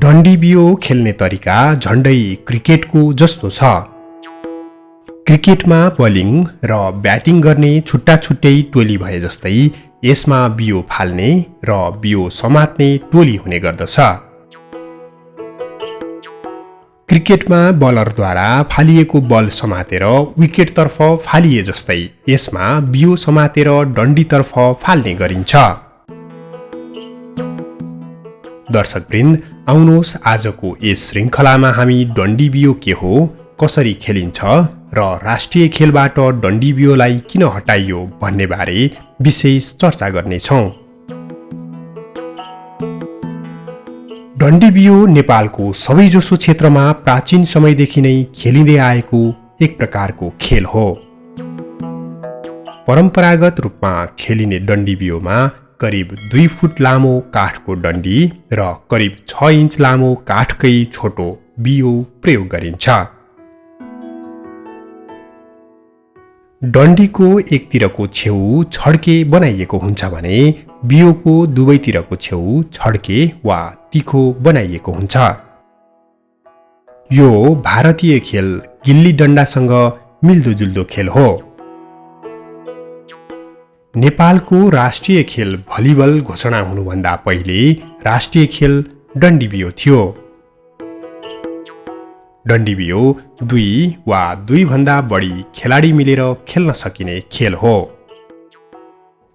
डन्डी बियो खेल्ने तरिका झण्डै क्रिकेटको जस्तो छ। क्रिकेटमा बलिङ र ब्याटिङ गर्ने छुट्टा छुट्टै टोली भए जस्तै यसमा बियो फाल्ने र बियो समात्ने टोली हुने गर्दछ। क्रिकेटमा बलरद्वारा फालिएको बल समातेर विकेटतर्फ फालिए जस्तै यसमा बियो समातेर डन्डीतर्फ फाल्ने गरिन्छ। दर्शकवृन्द, आउनुहोस् आजको यस श्रृङ्खलामा हामी डन्डी बियो के हो, कसरी खेलिन्छ र राष्ट्रिय खेलबाट डन्डी बियोलाई किन हटाइयो भन्ने बारे विशेष चर्चा गर्नेछौँ। डन्डी बियो नेपालको सबैजसो क्षेत्रमा प्राचीन समयदेखि नै खेलिँदै आएको एक प्रकारको खेल हो। परम्परागत रूपमा खेलिने डन्डी बियोमा करिब 2 फुट लामो काठको डन्डी र करिब 6 इन्च लामो काठकै छोटो बियो प्रयोग गरिन्छ। डन्डीको एकतिरको छेउ छड्के बनाइएको हुन्छ भने बियोको दुवैतिरको छेउ छड्के वा तिखो बनाइएको हुन्छ। यो भारतीय खेल गिल्ली डन्डासँग मिल्दोजुल्दो खेल हो। नेपालको राष्ट्रिय खेल भलिबल घोषणा हुनुभन्दा पहिले राष्ट्रिय खेल डन्डी बियो थियो। डन्डी बियो 2 वा 2 भन्दा बढी खेलाडी मिलेर खेल्न सकिने खेल हो।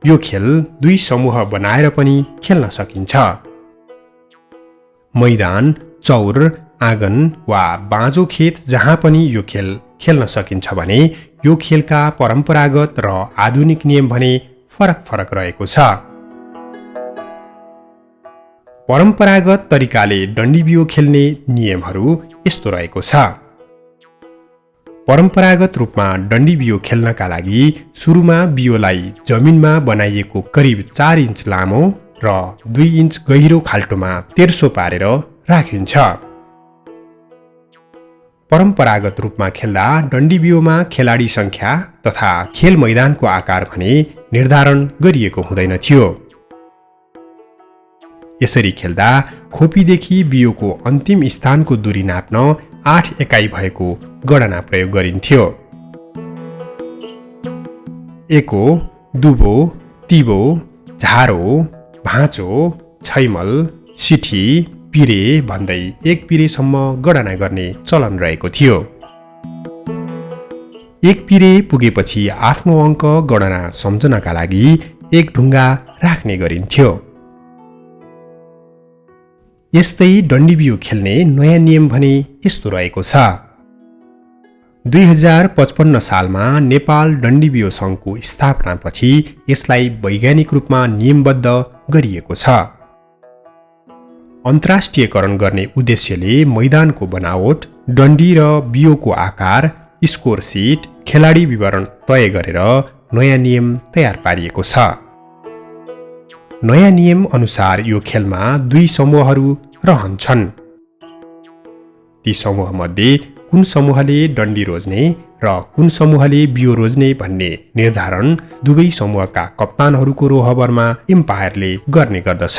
यो खेल 2 समूह बनाएर पनि खेल्न सकिन्छ। मैदान, चौर, आँगन वा बाँझो खेत जहाँ पनि यो खेल खेल्न सकिन्छ भने यो खेलका परम्परागत र आधुनिक नियम भने फरक फरक रहेको छ। परम्परागत तरिकाले डन्डी बियो खेल्ने नियमहरू यस्तो रहेको छ। परम्परागत रूपमा डन्डी बियो खेल्नका लागि सुरुमा बियोलाई जमिनमा बनाइएको करिब 4 इन्च लामो र 2 इन्च गहिरो खाल्टोमा तेर्सो पारेर राखिन्छ। परम्परागत रूपमा खेल्दा डन्डी बियोमा खेलाडी संख्या तथा खेल मैदानको आकार भने निर्धारण गरिएको हुँदैन थियो। यसरी खेल्दा खोपीदेखि बियोको अन्तिम स्थानको दूरी नाप्न 8 एकाइ भएको गणना प्रयोग गरिन्थ्यो। एको, दुबो, तिबो, झारो, भाँचो, छैमल, सिठी, पिरे भन्दै 1 पिरेसम्म गणना गर्ने चलन रहेको थियो। 1 पिरे पुगेपछि आफ्नो अङ्क गणना सम्झनका लागि 1 ढुङ्गा राख्ने गरिन्थ्यो। यस्तै डन्डी बियो खेल्ने नयाँ नियम भने यस्तो रहेको छ। 2055 सालमा नेपाल डन्डी बियो सङ्घको स्थापनापछि यसलाई वैज्ञानिक रूपमा नियमबद्ध गरिएको छ। अन्तर्राष्ट्रियकरण गर्ने उद्देश्यले मैदानको बनावट, डन्डी र बियोको आकार, स्कोर सिट, खेलाडी विवरण तय गरेर नयाँ नियम तयार पारिएको छ। नयाँ नियम अनुसार यो खेलमा 2 समूहहरू रहन्छन्। ती समूहमध्ये कुन समूहले डन्डी रोज्ने र कुन समूहले बियो रोज्ने भन्ने निर्धारण दुवै समूहका कप्तानहरूको रोहबरमा एम्पायरले गर्ने गर्दछ।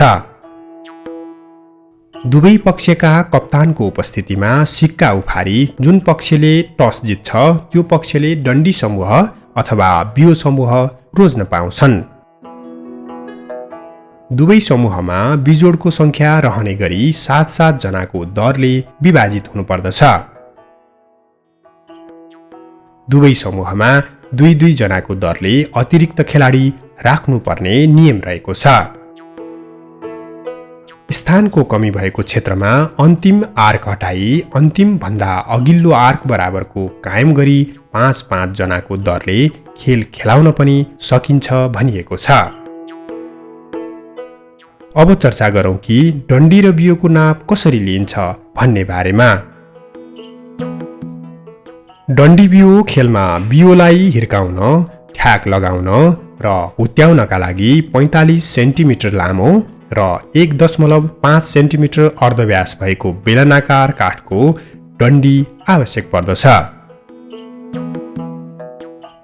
दुवै पक्षका कप्तानको उपस्थितिमा सिक्का उफारी जुन पक्षले टस जित्छ त्यो पक्षले डन्डी समूह अथवा बियो समूह रोज्न पाउँछन्। दुवै समूहमा बिजोडको संख्या रहने गरी 7-7 जनाको दरले विभाजित हुनुपर्दछ। दुवै समूहमा 2-2 जनाको दरले अतिरिक्त खेलाडी राख्नुपर्ने नियम रहेको छ। स्थानको कमी भएको क्षेत्रमा अन्तिम आर्क हटाई अन्तिम भन्दा अघिल्लो आर्क बराबरको कायम गरी 5-5 जनाको दरले खेल खेलाउन पनि सकिन्छ भनिएको छ। अब चर्चा गरौँ कि डन्डी र बियोको नाप कसरी लिइन्छ भन्ने बारेमा। डन्डी बियो खेलमा बियोलाई हिर्काउन, ठ्याक लगाउन र हुत्याउनका लागि 45 सेन्टिमिटर लामो र 1.5 सेन्टिमिटर अर्धव्यास भएको बेलनाकार काठको डन्डी आवश्यक पर्दछ।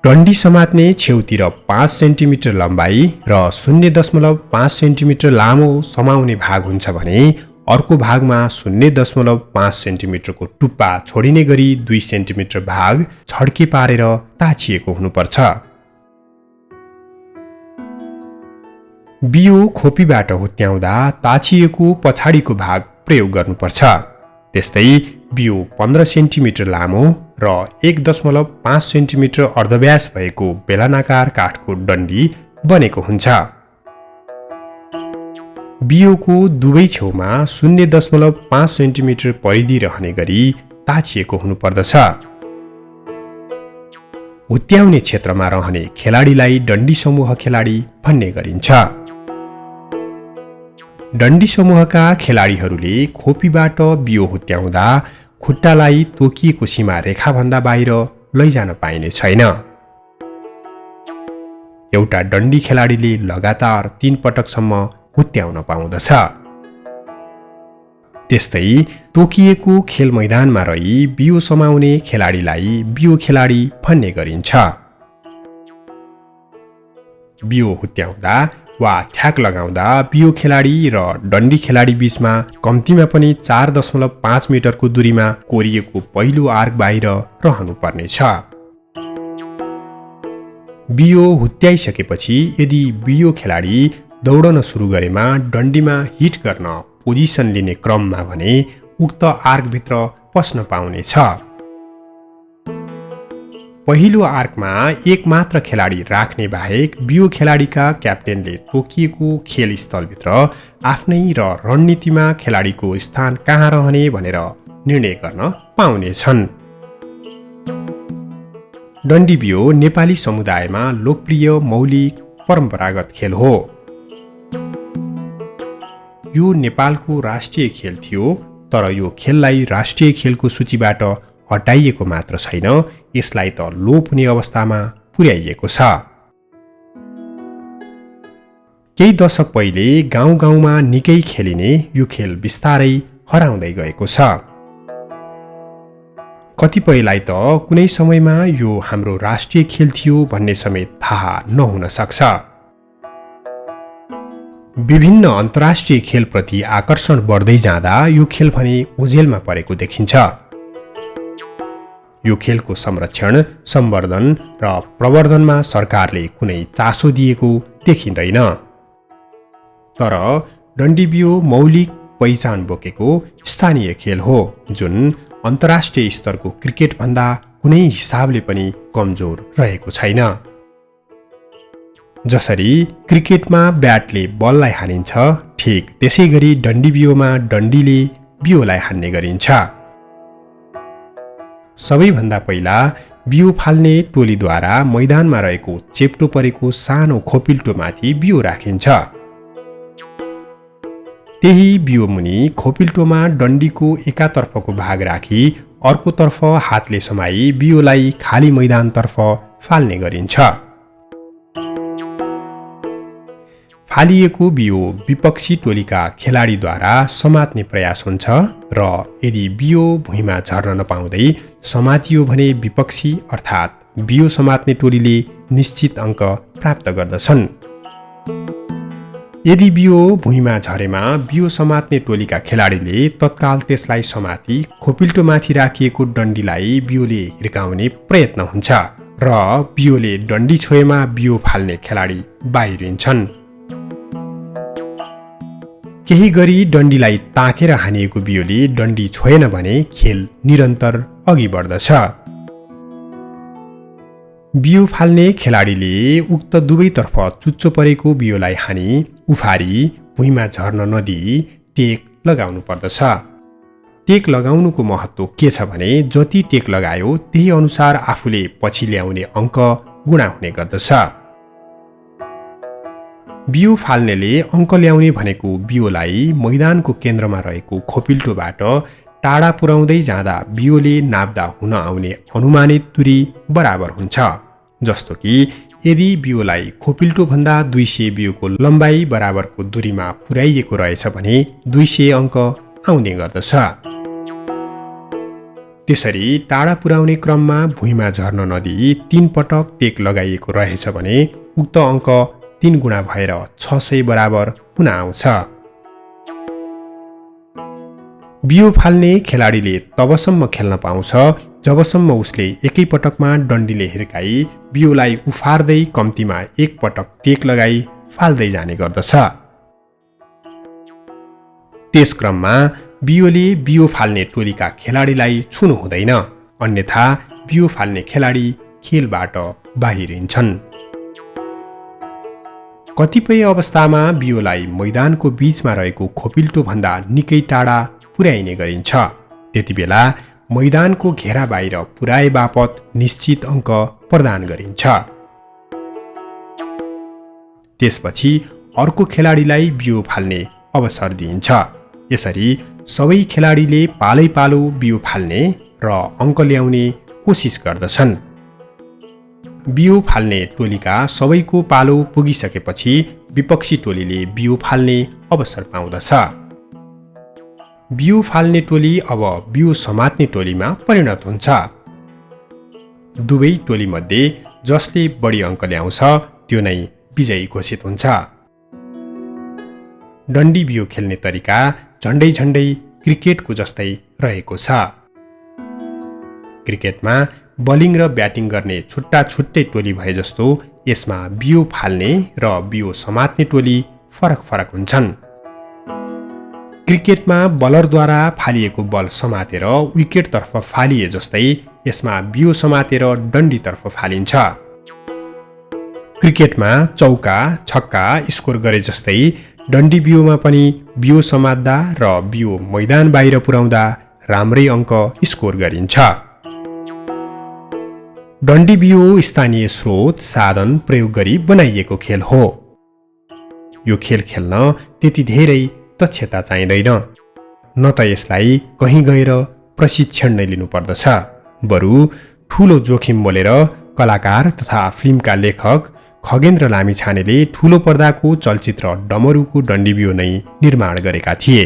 डन्डी समात्ने छेउतिर 5 सेन्टिमिटर लम्बाई र 0.5 सेन्टिमिटर लामो समाउने भाग हुन्छ भने अर्को भागमा 0.5 सेन्टिमिटरको टुप्पा छोडिने गरी 2 सेन्टिमिटर भाग छड्के पारेर ताछिएको हुनुपर्छ। बियो खोपीबाट हुत्याउँदा ताछिएको पछाडिको भाग प्रयोग गर्नुपर्छ। त्यस्तै बियो 15 सेन्टिमिटर लामो र 1.5 सेन्टिमिटर अर्धव्यास भएको बेलनाकार काठको डन्डी बनेको हुन्छ। बियोको दुवै छेउमा 0.5 सेन्टिमिटर परिधि रहने गरी ताछिएको हुनुपर्दछ। हुत्याउने क्षेत्रमा रहने खेलाडीलाई डन्डी समूह खेलाडी भन्ने गरिन्छ। डन्डी समूहका खेलाडीहरूले खोपीबाट बियो हुत्याउँदा खुट्टालाई तोकिएको सीमा रेखाभन्दा बाहिर लैजान पाइने छैन। एउटा डन्डी खेलाडीले लगातार 3 पटकसम्म हुत्याउन पाउँदछ। त्यस्तै तोकिएको खेल मैदानमा रही बियो समाउने खेलाडीलाई बियो खेलाडी भन्ने गरिन्छ। बियो हुत्याउँदा वा ठ्याक लगाउँदा बियो खेलाडी र डन्डी खेलाडी बीचमा कम्तीमा पनि 4.5 मिटरको दूरीमा कोरिएको पहिलो आर्क बाहिर रहनुपर्नेछ। बियो हुत्याइसकेपछि यदि बियो खेलाडी दौडन सुरु गरेमा डन्डीमा हिट गर्न पोजिसन लिने क्रममा भने उक्त आर्कभित्र पस्न पाउनेछ। पहिलो आर्कमा एक मात्र खेलाडी राख्ने बाहेक बियो खेलाडीका क्याप्टेनले तोकिएको खेल स्थलभित्र आफ्नै र रणनीतिमा खेलाडीको स्थान कहाँ रहने भनेर निर्णय गर्न पाउनेछन्। डन्डी बियो नेपाली समुदायमा लोकप्रिय मौलिक परम्परागत खेल हो। यो नेपालको राष्ट्रिय खेल थियो, तर यो खेललाई राष्ट्रिय खेलको सूचीबाट हटाइएको मात्र छैन, यसलाई त लोप हुने अवस्थामा पुर्याइएको छ। केही दशक पहिले गाउँ गाउँमा निकै खेलिने यो खेल बिस्तारै हराउँदै गएको छ। कतिपयलाई त कुनै समयमा यो हाम्रो राष्ट्रिय खेल थियो भन्ने समेत थाहा नहुन सक्छ। विभिन्न अन्तर्राष्ट्रिय खेलप्रति आकर्षण बढ्दै जाँदा यो खेल भने ओझेलमा परेको देखिन्छ। यो खेलको संरक्षण, सम्वर्धन र प्रवर्धनमा सरकारले कुनै चासो दिएको देखिँदैन। तर डन्डी बियो मौलिक पहिचान बोकेको स्थानीय खेल हो, जुन अन्तर्राष्ट्रिय स्तरको क्रिकेट भन्दा कुनै हिसाबले पनि कमजोर रहेको छैन। जसरी क्रिकेटमा ब्याटले बललाई हानिन्छ, ठिक त्यसै गरी डन्डी बियोमा डन्डीले बियोलाई हान्ने गरिन्छ। सबैभन्दा पहिला बियो फाल्ने टोलीद्वारा मैदानमा रहेको चेप्टो परेको सानो खोपिल्टोमाथि बियो राखिन्छ। त्यही बियो मुनि खोपिल्टोमा डन्डीको एकातर्फको भाग राखी अर्कोतर्फ हातले समाई बियोलाई खाली मैदानतर्फ फाल्ने गरिन्छ। फालिएको बियो विपक्षी टोलीका खेलाडीद्वारा समात्ने प्रयास हुन्छ र यदि बियो भुइँमा झर्न नपाउँदै समातियो भने विपक्षी अर्थात् बियो समात्ने टोलीले निश्चित अङ्क प्राप्त गर्दछन्। यदि बियो भुइँमा झरेमा बियो समात्ने टोलीका खेलाडीले तत्काल त्यसलाई समाती खोपिल्टोमाथि राखिएको डन्डीलाई बियोले हिर्काउने प्रयत्न हुन्छ र बियोले डन्डी छोएमा बियो फाल्ने खेलाडी बाहिरिन्छन्। केही गरी डन्डीलाई ताकेर हानिएको बियोले डन्डी छोएन भने खेल निरन्तर अघि बढ्दछ। बियो फाल्ने खेलाडीले उक्त दुवैतर्फ चुच्चो परेको बियोलाई हानी उफारी भुइँमा झर्न नदिई टेक लगाउनु पर्दछ। टेक लगाउनुको महत्त्व के छ भने जति टेक लगायो त्यही अनुसार आफूले पछि ल्याउने अङ्क गुणा हुने गर्दछ। बियो फाल्नेले अङ्क ल्याउने भनेको बियोलाई मैदानको केन्द्रमा रहेको खोपिल्टोबाट टाढा पुर्याउँदै जाँदा बियोले नाप्दा हुन आउने अनुमानित दूरी बराबर हुन्छ। जस्तो कि यदि बियोलाई खोपिल्टोभन्दा 200 बियोको लम्बाइ बराबरको दूरीमा पुर्याइएको रहेछ भने 200 अङ्क आउने गर्दछ। त्यसरी टाढा पुर्याउने क्रममा भुइँमा झर्न नदिई 3 पटक टेक लगाइएको रहेछ भने उक्त अङ्क 3 गुणा भएर 600 बराबर हुन आउँछ। बियो फाल्ने खेलाडीले तबसम्म खेल्न पाउँछ जबसम्म उसले एकै पटकमा डन्डीले हिर्काई बियोलाई उफार्दै कम्तीमा 1 पटक टेक लगाई फाल्दै जाने गर्दछ। त्यस क्रममा बियोले बियो फाल्ने टोलीका खेलाडीलाई छुनु हुँदैन, अन्यथा बियो फाल्ने खेलाडी खेलबाट बाहिरिन्छन्। कतिपय अवस्थामा बियोलाई मैदानको बीचमा रहेको खोपिल्टो भन्दा निकै टाढा पुर्याइने गरिन्छ। त्यतिबेला मैदानको घेरा बाहिर पुर्याए बापत निश्चित अङ्क प्रदान गरिन्छ। त्यसपछि अर्को खेलाडीलाई बियो फाल्ने अवसर दिइन्छ। यसरी सबै खेलाडीले पालै पालो बियो फाल्ने र अङ्क ल्याउने कोसिस गर्दछन्। बियो फाल्ने टोलीका सबैको पालो पुगिसकेपछि विपक्षी टोलीले बियो फाल्ने अवसर पाउँदछ। बियो फाल्ने टोली अब बियो समात्ने टोलीमा परिणत हुन्छ। दुवै टोलीमध्ये जसले बढी अङ्क ल्याउँछ त्यो नै विजयी घोषित हुन्छ। डन्डी बियो खेल्ने तरिका झण्डै झण्डै क्रिकेटको जस्तै रहेको छ। क्रिकेटमा बलिङ र ब्याटिङ गर्ने छुट्टा छुट्टै टोली भए जस्तो यसमा बियो फाल्ने र बियो समात्ने टोली फरक फरक हुन्छन्। क्रिकेटमा बलरद्वारा फालिएको बल समातेर विकेटतर्फ फालिए जस्तै यसमा बियो समातेर डन्डीतर्फ फालिन्छ। क्रिकेटमा चौका छक्का स्कोर गरे जस्तै डन्डी बियोमा पनि बियो समात्दा र बियो मैदान बाहिर पुर्याउँदा राम्रै अङ्क स्कोर गरिन्छ। डन्डी बियो स्थानीय स्रोत साधन प्रयोग गरी बनाइएको खेल हो। यो खेल खेल्न त्यति धेरै दक्षता चाहिँदैन, न त यसलाई कहीँ गएर प्रशिक्षण नै लिनुपर्दछ। बरु ठूलो जोखिम मोलेर कलाकार तथा फिल्मका लेखक खगेन्द्र लामिछानेले ठूलो पर्दाको चलचित्र डमरुको डन्डी बियो नै निर्माण गरेका थिए।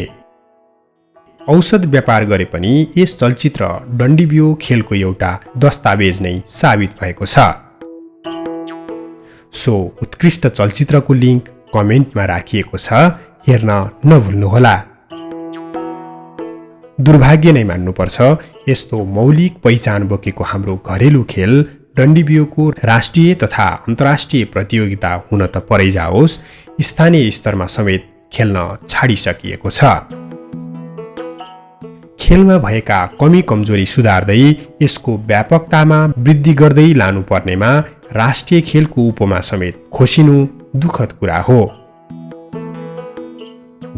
औषध व्यापार गरे पनि यस चलचित्र डन्डी बियो खेलको एउटा दस्तावेज नै साबित भएको छ। सो उत्कृष्ट चलचित्रको लिङ्क कमेन्टमा राखिएको छ, हेर्न नभुल्नुहोला। दुर्भाग्य नै मान्नुपर्छ, यस्तो मौलिक पहिचान बोकेको हाम्रो घरेलु खेल डन्डी बियोको राष्ट्रिय तथा अन्तर्राष्ट्रिय प्रतियोगिता हुन त परै जाओस्, स्थानीय स्तरमा समेत खेल्न छाडिसकिएको छ। खेलमा भएका कमी कमजोरी सुधार्दै यसको व्यापकतामा वृद्धि गर्दै लानुपर्नेमा राष्ट्रिय खेलको उपमा समेत खोसिनु दुःखद कुरा हो।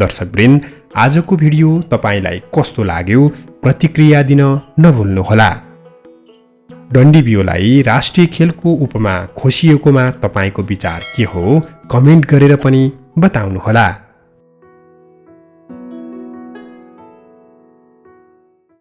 दर्शकवृन्द, आजको भिडियो तपाईलाई कस्तो लाग्यो प्रतिक्रिया दिन नभुल्नुहोला। डन्डी बियोलाई राष्ट्रिय खेलको उपमा खोसिएकोमा तपाईको विचार के हो कमेन्ट गरेर पनि बताउनुहोला।